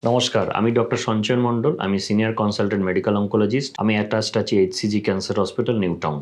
নমস্কার, আমি ডক্টর সঞ্চয়ন মণ্ডল। আমি সিনিয়র কনসালটেন্ট মেডিকেল অঙ্কোলজিস্ট। আমি অ্যাটাচড আছি HCG cancer hospital, new town.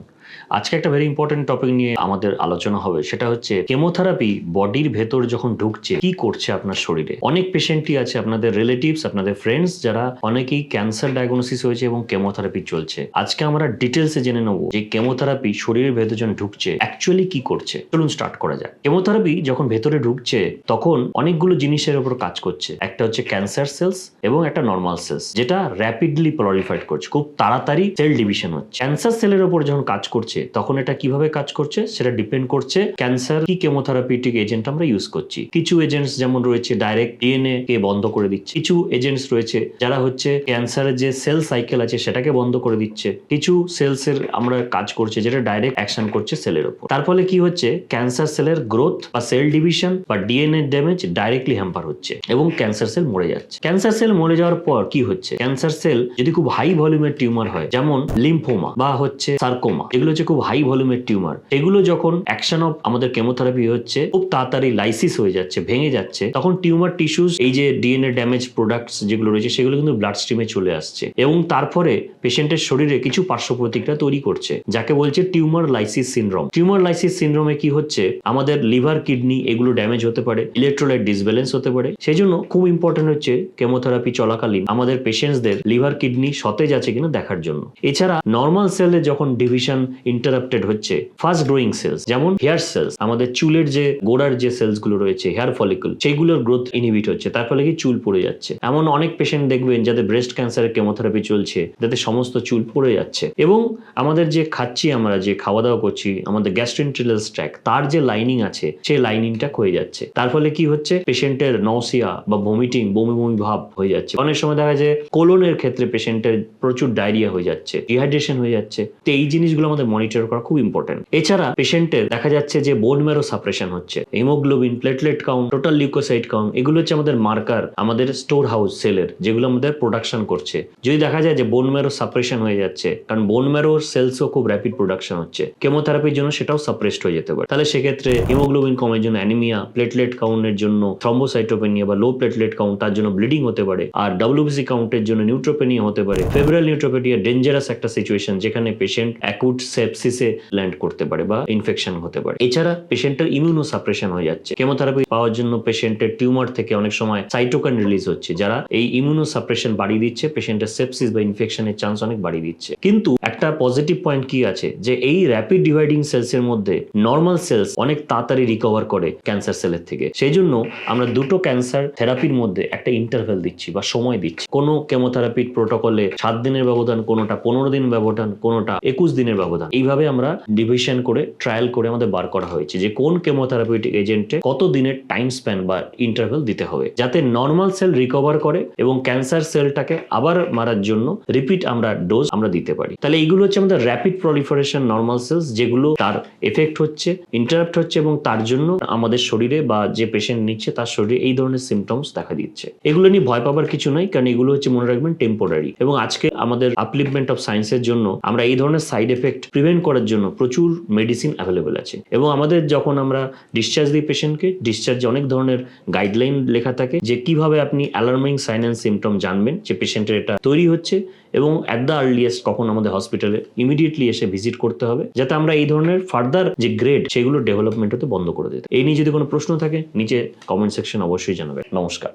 আজকে একটা ভেরি ইম্পর্টেন্ট টপিক নিয়ে আমাদের আলোচনা হবে। সেটা হচ্ছে কেমোথেরাপি বডির ভেতর যখন ঢুকছে কি করছে আপনার শরীরে। অনেক পেশেন্টই আছে, আপনাদের রিলেটিভস, আপনাদের ফ্রেন্ডস, যারা অনেকেই ক্যান্সার ডায়াগনোসিস হয়েছে এবং কেমোথেরাপি চলছে। আজকে আমরা ডিটেলসে জেনে নেবো যে কেমোথেরাপি শরীরের ভেতর যখন ঢুকছে অ্যাকচুয়ালি কি করছে। চলুন স্টার্ট করা যাক। কেমোথেরাপি যখন ভেতরে ঢুকছে তখন অনেকগুলো জিনিসের উপর কাজ করছে। একটা হচ্ছে ক্যান্সার সেলস এবং একটা নর্মাল সেলস, যেটা র্যাপিডলি প্রলিফারেট করছে, খুব তাড়াতাড়ি সেল ডিভিশন হচ্ছে। ক্যান্সার সেলের উপর যখন কাজ করছে তখন এটা কিভাবে কাজ করছে সেটা ডিপেন্ড করছে ক্যান্সার কি কেমোথেরাপিউটিক এজেন্ট আমরা ইউজ করছি। কিছু এজেন্টস যেমন রয়েছে ডাইরেক্ট ডিএনএ কে বন্ধ করে দিচ্ছে, কিছু এজেন্টস রয়েছে যারা হচ্ছে ক্যান্সারের যে সেল সাইকেল আছে সেটাকে বন্ধ করে দিচ্ছে, কিছু সেলস এর আমরা কাজ করছে যেটা ডাইরেক্ট অ্যাকশন করছে সেলের উপর। তার ফলে কি হচ্ছে, ক্যান্সার সেলের গ্রোথ বা সেল ডিভিশন বা ডিএনএ ড্যামেজ ডাইরেক্টলি হ্যাম্পার হচ্ছে এবং ক্যান্সার সেল মরে যাচ্ছে। ক্যান্সার সেল মরে যাওয়ার পর কি হচ্ছে, ক্যান্সার সেল যদি খুব হাই ভলিউমের টিউমার হয়, যেমন লিম্ফোমা বা হচ্ছে সার্কোমা, যেগুলো হচ্ছে খুব হাই ভলিউমের টিউমার, এগুলো যখন অ্যাকশন অফ আমাদের কেমোথেরাপি হচ্ছে খুব তাড়াতাড়ি লাইসিস হয়ে যাচ্ছে, ভেঙে যাচ্ছে, তখন টিউমার টিস্যুস এই যে ডিএনএ ড্যামেজ প্রোডাক্টস যেগুলো রয়েছে সেগুলো কিন্তু ব্লাড স্ট্রিমে চলে আসছে এবং তারপরে পেশেন্টের শরীরে কিছু পার্শ্ব প্রতিক্রিয়া তৈরি করছে, যাকে বলছে tumour lysis syndrome. Tumour lysis সিনড্রোমে কি হচ্ছে, আমাদের লিভার, কিডনি এগুলো ড্যামেজ হতে পারে, ইলেকট্রোলাইট ডিসব্যালেন্স হতে পারে। সেই জন্য খুব ইম্পর্টেন্ট হচ্ছে কেমোথেরাপি চলাকালীন আমাদের পেশেন্টসদের লিভার, কিডনি সতেজ আছে কিনা দেখার জন্য। এছাড়া নর্মাল সেলে যখন ডিভিশন ইন্টারাপ্টেড হচ্ছে, ফাস্ট গ্রোয়িং সেলস যেমন হেয়ার সেলস, আমাদের চুলের যে গোড়ার যে সেলস গুলো রয়েছে, হেয়ার ফলিকল, সেইগুলোর গ্রোথ ইনহিবিট হচ্ছে, তার ফলে কি চুল পড়ে যাচ্ছে। এমন অনেক পেশেন্ট দেখবেন যাদের ব্রেস্ট ক্যান্সারের কেমোথেরাপি চলছে, যাদের সমস্ত চুল পড়ে যাচ্ছে। এবং আমাদের যে খাচ্ছি, আমরা যে খাওয়া দাওয়া করছি, আমাদের গ্যাস্ট্রোইন্টেরিয়াল ট্র্যাক্ট, তার যে লাইনিং আছে সেই লাইনিংটা ক্ষয়ে যাচ্ছে। তার ফলে কি হচ্ছে, পেশেন্টের নসিয়া বা ভমিটিং, বমি বমি ভাব হয়ে যাচ্ছে। অনেক সময় দেখা যায় কোলনের ক্ষেত্রে পেশেন্টের প্রচুর ডায়রিয়া হয়ে যাচ্ছে, ডিহাইড্রেশন হয়ে যাচ্ছে। তো এই জিনিসগুলো আমাদের মনিটর করা খুব ইম্পর্টেন্ট। এছাড়া পেশেন্টের দেখা যাচ্ছে যে বোন ম্যারো সাপ্রেশন হচ্ছে, haemoglobin, platelet count, total leucocyte count, এগুলো হচ্ছে আমাদের মার্কার, আমাদের স্টোর হাউস সেলের, যেগুলো আমাদের প্রোডাকশন করছে। যদি দেখা যায় যে বোন ম্যারো সাপ্রেশন হয়ে যাচ্ছে, কারণ বোন ম্যারোর সেলসও খুব র্যাপিড প্রোডাকশন হচ্ছে, কেমোথেরাপির জন্য সেটাও সাপ্রেসড হয়ে যেতে পারে। তাহলে সেক্ষেত্রে হিমোগ্লোবিন কমের জন্য অ্যানিমিয়া, প্লেটলেট কাউন্টের জন্য থ্রম্বোসাইটোপেনিয়া বা লো প্লেটলেট কাউন্ট, তার জন্য ব্লিডিং হতে পারে। আর ডব্লিউবিসি কাউন্টের জন্য নিউট্রোপেনিয়া হতে পারে। ফেব্রাইল নিউট্রোপেনিয়া ডেঞ্জারাস একটা সিচুয়েশন, যেখানে পেশেন্ট অ্যাকুট সেপসিসে ল্যান্ড করতে পারে বা ইনফেকশন হতে পারে। এছাড়া পেশেন্টের ইমিউনো সাপ্রেশন হয়ে যাচ্ছে। কেমোথেরাপি পাওয়ার জন্য পেশেন্টের টিউমার থেকে অনেক সময় সাইটোকাইন রিলিজ হচ্ছে, যারা এই ইমিউনো সাপ্রেশন বাড়িয়ে দিচ্ছে, পেশেন্টের সেপসিস বা ইনফেকশনের চান্স অনেক বাড়িয়ে দিচ্ছে। কিন্তু একটা পজিটিভ পয়েন্ট কি আছে, যে এই র্যাপিড ডিভাইডিং সেলস এর মধ্যে নর্মাল সেলস অনেক তাড়াতাড়ি রিকভার করে ক্যান্সার সেলের থেকে। সেই জন্য আমরা দুটো ক্যান্সার থেরাপির মধ্যে একটা ইন্টারভ্যাল দিচ্ছি বা সময় দিচ্ছি। কোনো কেমোথেরাপির প্রোটোকলে 7 দিনের ব্যবধান, কোনোটা 15 দিন ব্যবধান, কোনোটা 21 দিনের ব্যবধান। এইভাবে আমরা ডিভিশন করে ট্রায়াল করে আমাদের বার করা হয়েছে যে কোন কেমোথেরাপিউটিক এজেন্টে কত দিনের টাইম স্প্যান বা ইন্টারভ্যাল দিতে হবে, যাতে নর্মাল সেল রিকভার করে এবং ক্যান্সার সেলটাকে আবার মারার জন্য রিপিট আমরা ডোজ আমরা দিতে পারি। তাহলে এইগুলো হচ্ছে আমাদের র্যাপিড প্রলিফারেশন নর্মাল সেলস, যেগুলো তার এফেক্ট হচ্ছে, ইন্টারাপ্ট হচ্ছে এবং তার জন্য আমাদের শরীরে বা যে পেশেন্ট নিচ্ছে তার শরীরে এই ধরনের সিমটমস দেখা দিচ্ছে। এগুলো নিয়ে ভয় পাবার কিছু নাই, কারণ এগুলো হচ্ছে মনে রাখবেন টেম্পোরারি। এবং আজকে আমাদের আপলিফমেন্ট অফ সায়েন্সের জন্য আমরা এই ধরনের সাইড এফেক্ট প্রিভেন্ট করার জন্য প্রচুর মেডিসিন অ্যাভেলেবেল আছে। এবং আমাদের যখন আমরা ডিসচার্জ দিই পেশেন্টকে, ডিসচার্জে অনেক ধরনের গাইডলাইন লেখা থাকে যে কিভাবে আপনি অ্যালার্মিং সাইন অ্যান্ড সিমটম জানবেন যে পেশেন্টের এটা তৈরি হচ্ছে, এবং অ্যাট দ্য আর্লিয়েস্ট কখন আমাদের হসপিটালে ইমিডিয়েটলি এসে ভিজিট করতে হবে, যাতে আমরা এই ধরনের ফার্দার যে গ্রেড সেগুলো ডেভেলপমেন্ট হতে বন্ধ করে দিতে। এই নিয়ে যদি কোনো প্রশ্ন থাকে নিচে কমেন্ট সেকশন অবশ্যই জানাবেন। নমস্কার।